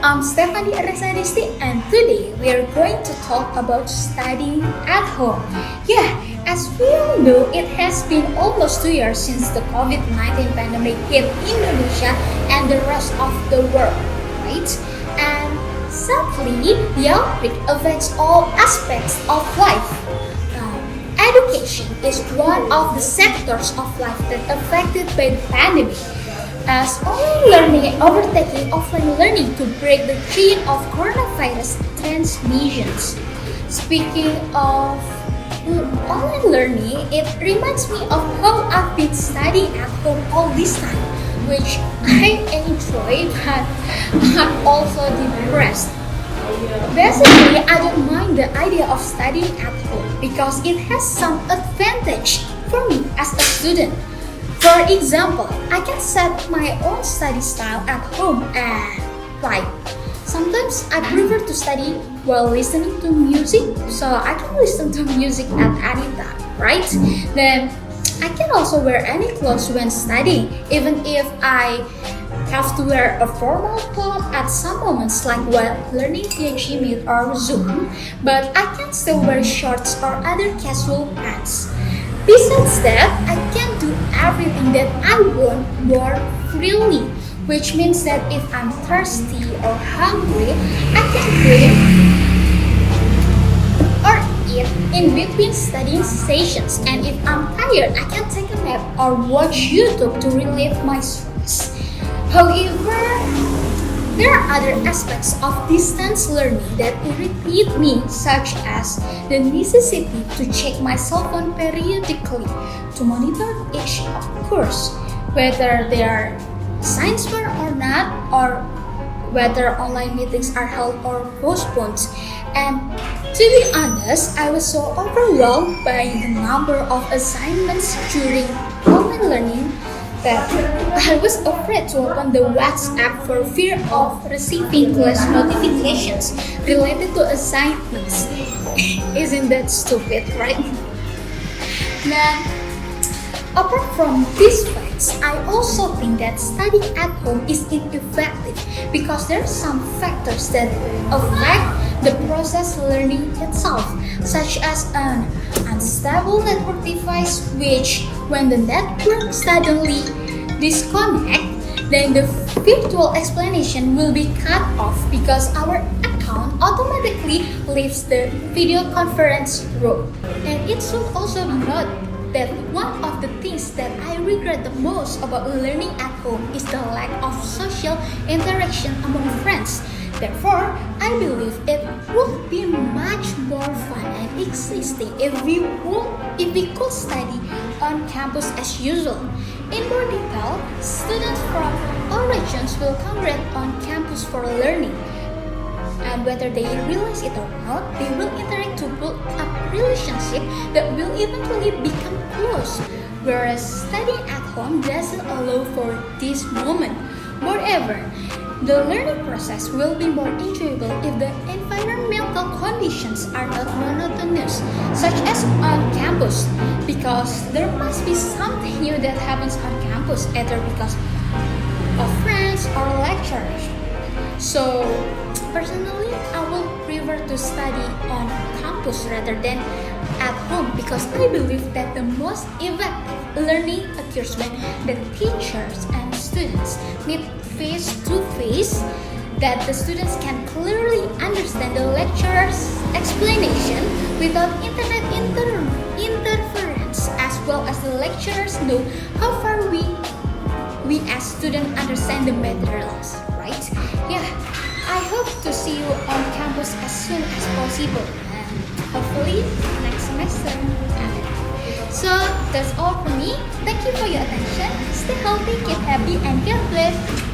I'm Stefani Ernes Adisti, and today we are going to talk about studying at home. Yeah, as we all know, it has been almost 2 years since the COVID-19 pandemic hit Indonesia and the rest of the world, right? And sadly, the outbreak affects all aspects of life. Education is one of the sectors of life that affected by the pandemic, as online learning overtaking offline learning to break the chain of coronavirus transmissions. Speaking of online learning, it reminds me of how I've been studying at home all this time, which I enjoy but I'm also depressed. Basically, I don't mind the idea of studying at home because it has some advantage for me as a student. For example, I can set my own study style at home and sometimes I prefer to study while listening to music, so I can listen to music at any time, right? Then I can also wear any clothes when studying, even if I have to wear a formal cloth at some moments like while learning via Gmeet or Zoom, but I can still wear shorts or other casual pants. Besides that, I can do everything that I want more freely, which means that if I'm thirsty or hungry, I can drink or eat in between studying sessions, and if I'm tired, I can take a nap or watch YouTube to relieve my stress. However, there are other aspects of distance learning that irritate me, such as the necessity to check my cell phone periodically to monitor each course, whether they are science fair or not, or whether online meetings are held or postponed. And to be honest, I was so overwhelmed by the number of assignments during online learning that I was afraid to open the WhatsApp for fear of receiving class notifications related to assignments. Isn't that stupid, right? Then, apart from these facts, I also think that studying at home is ineffective because there are some factors that affect the process learning itself, such as an unstable network device, which when the network suddenly disconnect, then the virtual explanation will be cut off because our account automatically leaves the video conference room. And it should also be noted that one of the things that I regret the most about learning at home is the lack of social interaction among friends. Therefore, I believe it would be much more fun and existing if we could study on campus as usual. In more detail, students from all regions will congregate on campus for learning. And whether they realize it or not, they will interact to build up relationship that will eventually become close. Whereas studying at home doesn't allow for this moment. Moreover, the learning process will be more enjoyable if the environmental conditions are not monotonous, such as on campus, because there must be something new that happens on campus, either because of friends or lecturers. So, personally, I will prefer to study on campus rather than at home because I believe that the most effective learning occurs when the teachers and students meet face to face, that the students can clearly understand the lecturer's explanation without internet interference, as well as the lecturers know how far we as students understand the materials, right? Yeah, I hope to see you on campus as soon as possible and hopefully next semester. So that's all from me. Thank you for your attention. Stay healthy, keep happy, and God bless.